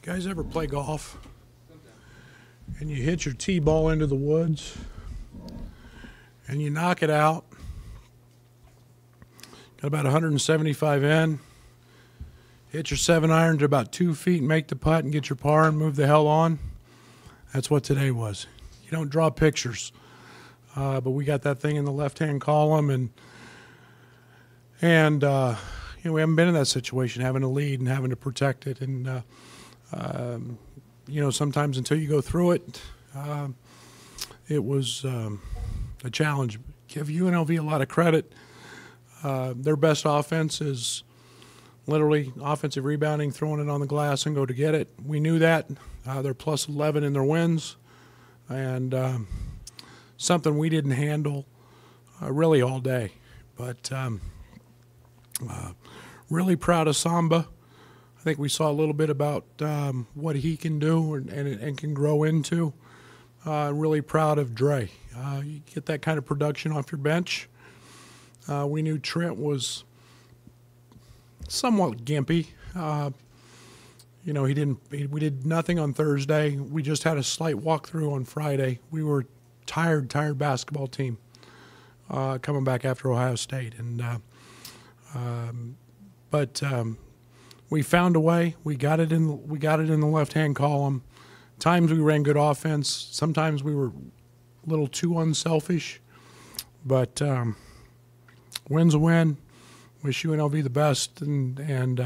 Guys ever play golf and you hit your tee ball into the woods and you knock it out, got about 175 in, hit your 7-iron to about 2 feet and make the putt and get your par and move the hell on? That's what today was. You don't draw pictures, but we got that thing in the left-hand column, and we haven't been in that situation, having to lead and having to protect it, and sometimes until you go through it, it was a challenge. Give UNLV a lot of credit. Their best offense is literally offensive rebounding, throwing it on the glass and go to get it. We knew that. They're plus 11 in their wins, and something we didn't handle really all day. But really proud of Samba. I think we saw a little bit about what he can do and can grow into. Really proud of Dre. You get that kind of production off your bench. We knew Trent was somewhat gimpy. We did nothing on Thursday. We just had a slight walkthrough on Friday. We were tired basketball team coming back after Ohio State, but we found a way. We got it in the left-hand column. Times we ran good offense. Sometimes we were a little too unselfish, but win's a win. Wish UNLV the best, and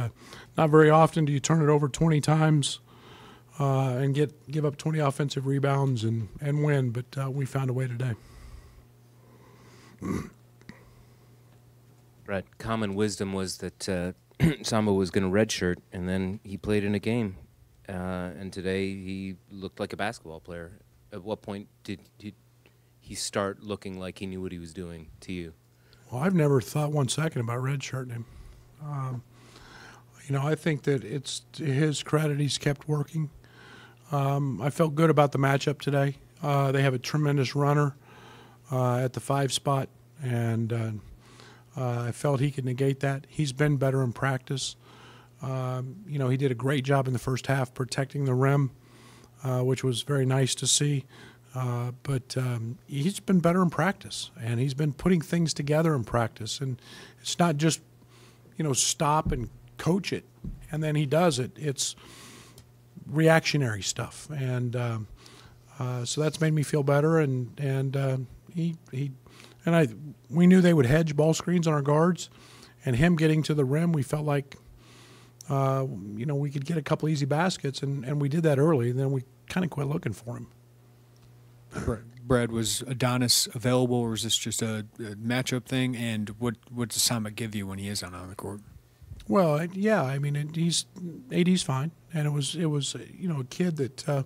not very often do you turn it over 20 times and give up 20 offensive rebounds and win, but we found a way today. Brad, common wisdom was that Samba was going to redshirt, and then he played in a game, and today he looked like a basketball player. At what point did he start looking like he knew what he was doing to you? Well, I've never thought 1 second about redshirting him. I think that it's to his credit he's kept working. I felt good about the matchup today. They have a tremendous runner at the 5 spot, and I felt he could negate that. He's been better in practice. He did a great job in the first half protecting the rim, which was very nice to see. But he's been better in practice, and he's been putting things together in practice. And it's not just, stop and coach it, and then he does it. It's reactionary stuff, and so that's made me feel better. And we knew they would hedge ball screens on our guards, and him getting to the rim, we felt like we could get a couple easy baskets, and we did that early. And then we kind of quit looking for him. Brad, was Adonis available, or was this just a matchup thing? And what does Samba give you when he is on the court? Well, yeah, I mean, AD's fine, and it was a kid that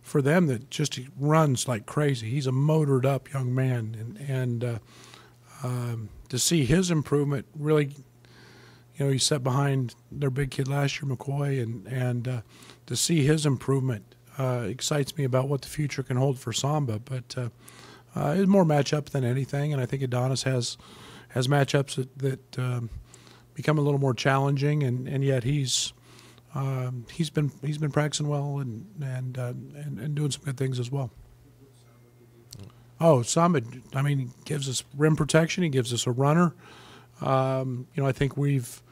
for them that just runs like crazy. He's a motored up young man, and to see his improvement really, he sat behind their big kid last year, McCoy, and to see his improvement. Excites me about what the future can hold for Samba, but it's more matchup than anything, and I think Adonis has matchups that become a little more challenging, and yet he's been practicing well and doing some good things as well. Oh, Samba, I mean, gives us rim protection. He gives us a runner. I think we've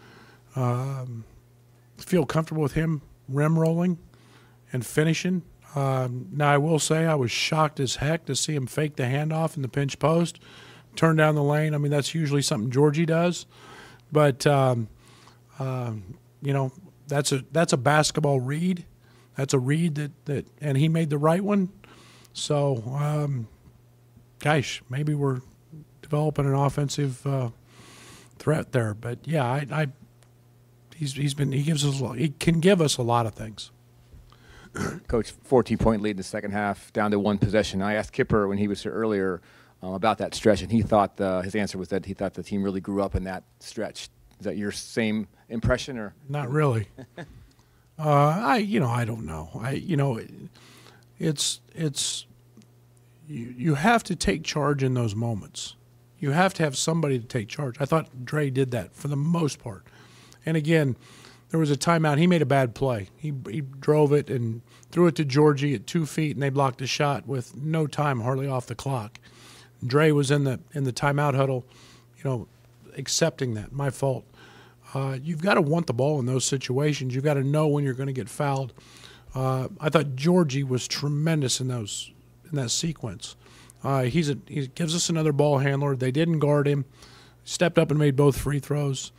feel comfortable with him rim rolling and finishing. Now, I will say I was shocked as heck to see him fake the handoff in the pinch post, turn down the lane. I mean, that's usually something Georgie does. But, that's a basketball read. That's a read that and he made the right one. So, gosh, maybe we're developing an offensive threat there. But, yeah, he can give us a lot of things. Coach, 14-point lead in the second half, down to one possession. I asked Kipper when he was here earlier about that stretch, and he thought his answer was that he thought the team really grew up in that stretch. Is that your same impression, or not really? I don't know. You have to take charge in those moments. You have to have somebody to take charge. I thought Dre did that for the most part, and again. there was a timeout. He made a bad play. He drove it and threw it to Georgie at 2 feet, and they blocked a shot with no time hardly off the clock. Dre was in the timeout huddle, accepting that. My fault. You've got to want the ball in those situations. You've got to know when you're going to get fouled. I thought Georgie was tremendous in that sequence. He gives us another ball handler. They didn't guard him. Stepped up and made both free throws.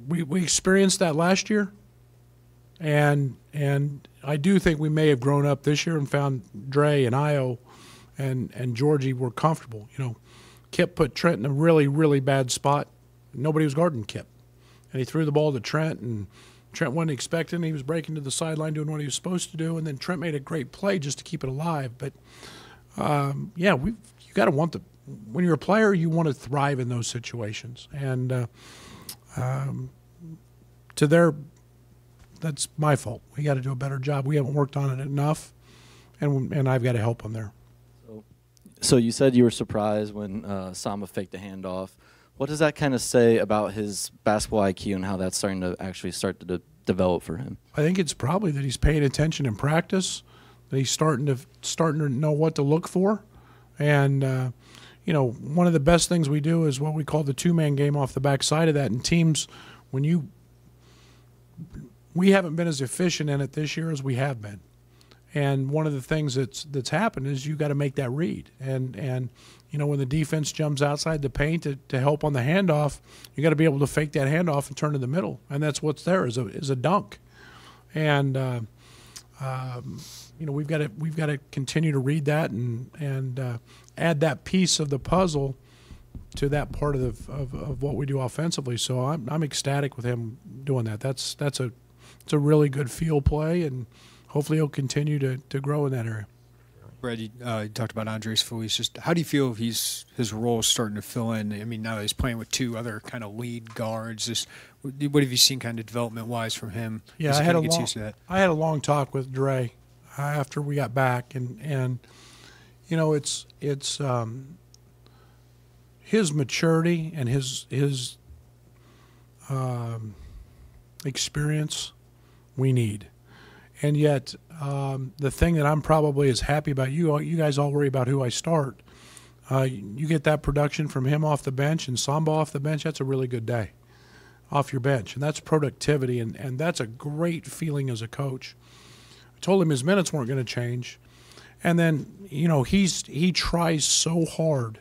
We experienced that last year, and I do think we may have grown up this year and found Dre and Io and Georgie were comfortable. Kip put Trent in a really, really bad spot. Nobody was guarding Kip. And he threw the ball to Trent, and Trent wasn't expecting. He was breaking to the sideline doing what he was supposed to do, and then Trent made a great play just to keep it alive. But, you got to want when you're a player, you want to thrive in those situations. And that's my fault. We got to do a better job. We haven't worked on it enough, and I've got to help them there. So you said you were surprised when Samba faked the handoff. What does that kind of say about his basketball IQ and how that's starting to develop for him? I think it's probably that he's paying attention in practice, that he's starting to know what to look for. And, one of the best things we do is what we call the two-man game off the backside of that. And teams, we haven't been as efficient in it this year as we have been. And one of the things that's happened is you got to make that read. And when the defense jumps outside the paint to help on the handoff, you got to be able to fake that handoff and turn to the middle. And that's what's there is a dunk. And we've got to continue to read that and add that piece of the puzzle to that part of what we do offensively. So I'm ecstatic with him doing that. It's a really good field play, and hopefully he'll continue to grow in that area. Brad, you talked about Andres Feliz. Just how do you feel his role is starting to fill in? I mean, now he's playing with two other kind of lead guards. What have you seen kind of development-wise from him? Yeah, I had a long talk with Dre after we got back, and it's his maturity and his experience we need. And yet, the thing that I'm probably as happy about, you guys all worry about who I start. You get that production from him off the bench and Samba off the bench, that's a really good day off your bench. And that's productivity, and that's a great feeling as a coach. I told him his minutes weren't going to change. And then, he tries so hard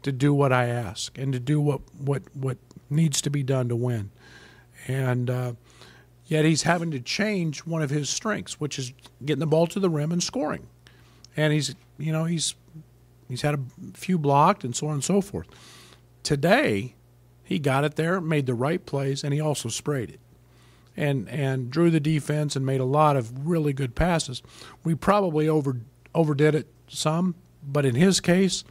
to do what I ask and to do what needs to be done to win. And yet he's having to change one of his strengths, which is getting the ball to the rim and scoring. And he's had a few blocked and so on and so forth. Today, he got it there, made the right plays, and he also sprayed it. And drew the defense and made a lot of really good passes. We probably overdid it some, but in his case,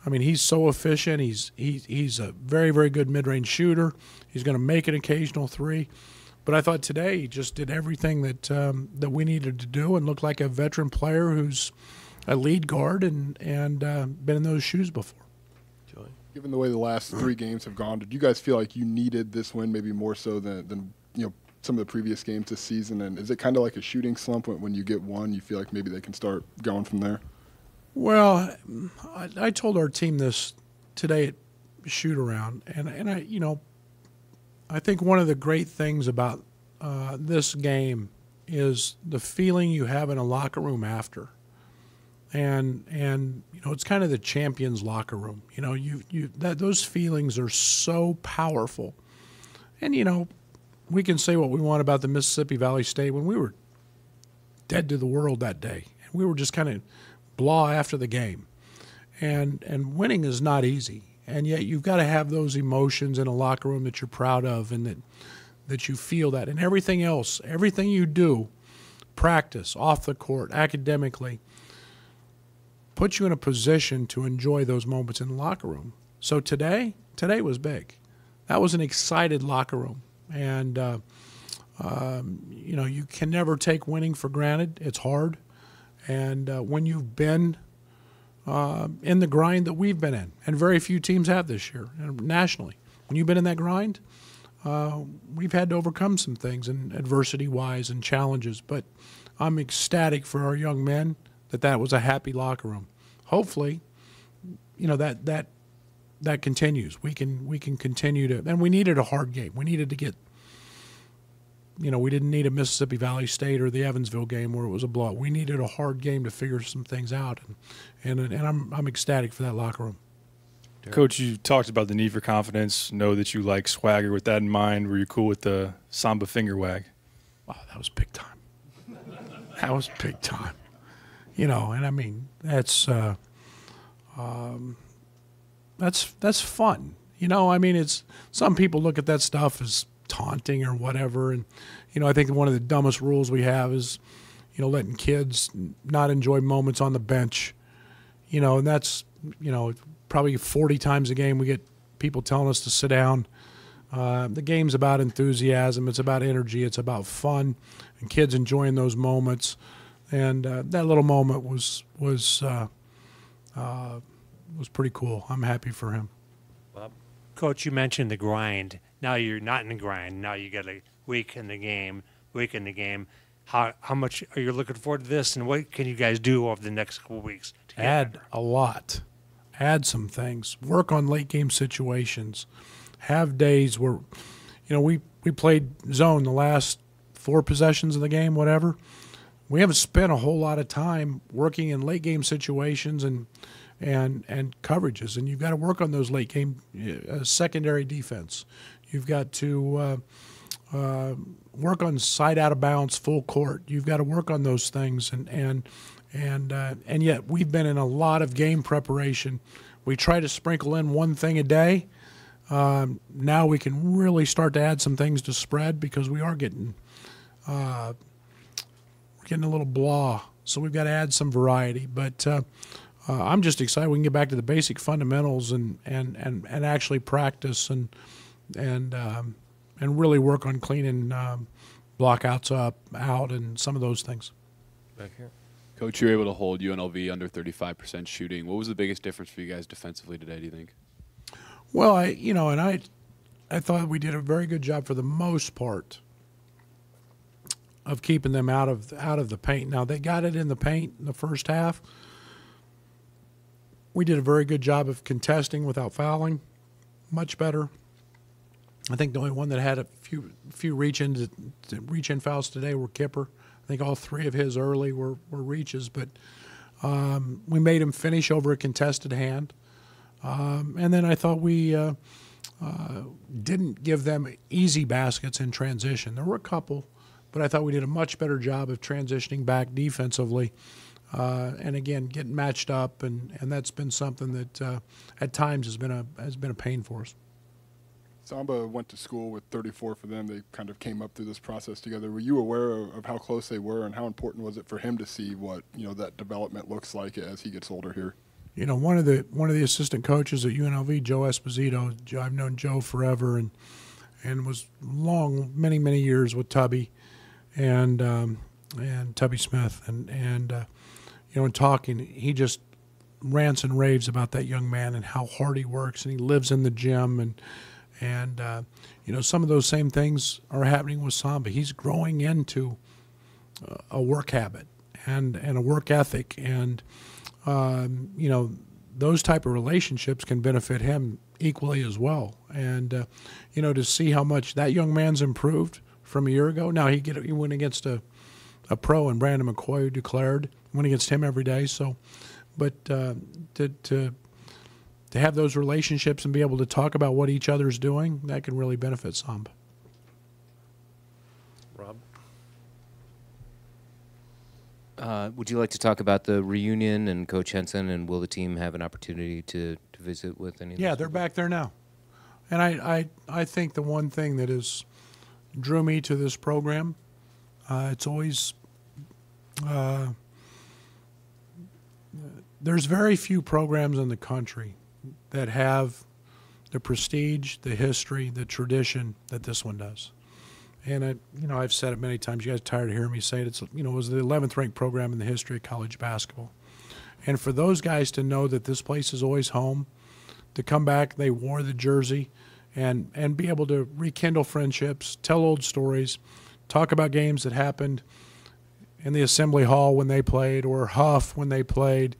I mean, he's so efficient. He's a very, very good mid-range shooter. He's going to make an occasional three. But I thought today he just did everything that we needed to do and looked like a veteran player who's a lead guard and been in those shoes before. Given the way the last 3 games have gone, did you guys feel like you needed this win maybe more so than some of the previous games this season? And is it kind of like a shooting slump when you get one, you feel like maybe they can start going from there? Well, I told our team this today at shoot around, and I think one of the great things about this game is the feeling you have in a locker room after, and it's kind of the champions locker room. Those feelings are so powerful, and we can say what we want about the Mississippi Valley State when we were dead to the world that day, and we were just kind of blah after the game, and winning is not easy. And yet you've got to have those emotions in a locker room that you're proud of and that you feel that. And everything else, everything you do, practice, off the court, academically, puts you in a position to enjoy those moments in the locker room. So today was big. That was an excited locker room. And, you can never take winning for granted. It's hard. And when you've been in the grind that we've been in, and very few teams have this year nationally. when you've been in that grind, we've had to overcome some things, and adversity-wise and challenges. But I'm ecstatic for our young men that was a happy locker room. Hopefully, that continues. We can continue to, and we needed a hard game. We needed to get. We didn't need a Mississippi Valley State or the Evansville game where it was a blowout. We needed a hard game to figure some things out, and I'm ecstatic for that locker room. Coach, you talked about the need for confidence. Know that you like swagger. With that in mind, were you cool with the Samba finger wag? Wow, that was big time. That was big time. And I mean that's fun. I mean, it's some people look at that stuff as taunting or whatever, and I think one of the dumbest rules we have is letting kids not enjoy moments on the bench, and that's probably 40 times a game we get people telling us to sit down. The game's about enthusiasm, it's about energy, it's about fun, and kids enjoying those moments. And that little moment was pretty cool. I'm happy for him. Well, Coach, you mentioned the grind. Now you're not in the grind. Now you got a week in the game. How much are you looking forward to this, and what can you guys do over the next couple of weeks? Add a lot. Add some things. Work on late game situations. Have days where, we played zone the last 4 possessions of the game, whatever. We haven't spent a whole lot of time working in late game situations and coverages, and you've got to work on those late game secondary defense. You've got to work on side out of bounds, full court. You've got to work on those things, and yet we've been in a lot of game preparation. We try to sprinkle in one thing a day. Now we can really start to add some things to spread because we are getting a little blah. So we've got to add some variety. But I'm just excited we can get back to the basic fundamentals and actually practice and really work on cleaning blockouts out and some of those things. Back here. Coach, you were able to hold UNLV under 35% shooting. What was the biggest difference for you guys defensively today, do you think? Well, I thought we did a very good job for the most part of keeping them out of the paint. Now, they got it in the paint in the first half. We did a very good job of contesting without fouling, much better. I think the only one that had a few reach-in fouls today were Kipper. I think all 3 of his early were reaches, but we made him finish over a contested hand. And then I thought we didn't give them easy baskets in transition. There were a couple, but I thought we did a much better job of transitioning back defensively. And again, getting matched up, and that's been something that at times has been a pain for us. Samba went to school with 34 for them. They kind of came up through this process together. Were you aware of how close they were, and how important was it for him to see what that development looks like as he gets older here? One of the assistant coaches at UNLV, Joe Esposito. I've known Joe forever, and was many years with Tubby, and Tubby Smith, and in talking, he just rants and raves about that young man and how hard he works, and he lives in the gym, and some of those same things are happening with Samba. He's growing into a work habit and a work ethic, and those type of relationships can benefit him equally as well. And to see how much that young man's improved from a year ago. Now he went against a pro, and Brandon McCoy, who declared, went against him every day. So, but to have those relationships and be able to talk about what each other's doing, that can really benefit Samba. Rob? Would you like to talk about the reunion and Coach Henson, and will the team have an opportunity to visit with any of Yeah, those they're people? back there now. And I think the one thing that drew me to this program, it's always there's very few programs in the country that have the prestige, the history, the tradition that this one does. And I've said it many times. You guys are tired of hearing me say it. It was the 11th ranked program in the history of college basketball. And for those guys to know that this place is always home, to come back, they wore the jersey, and be able to rekindle friendships, tell old stories, talk about games that happened in the assembly hall when they played or Huff when they played.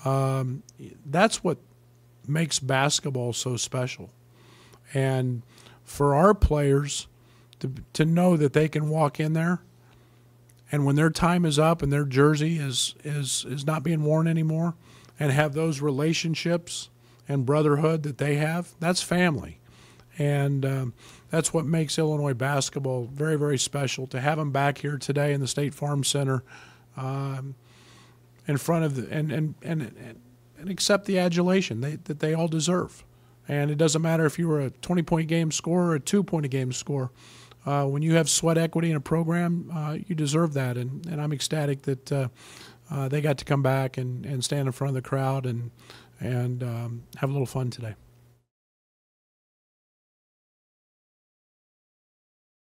That's what makes basketball so special. And for our players to know that they can walk in there, and when their time is up and their jersey is not being worn anymore, and have those relationships and brotherhood that they have, that's family. And that's what makes Illinois basketball very, very special. To have them back here today in the State Farm Center, in front of the and accept the adulation that they all deserve. And it doesn't matter if you were a 20-point game scorer or a 2-point a game scorer. When you have sweat equity in a program, you deserve that. And I'm ecstatic that they got to come back and stand in front of the crowd and have a little fun today.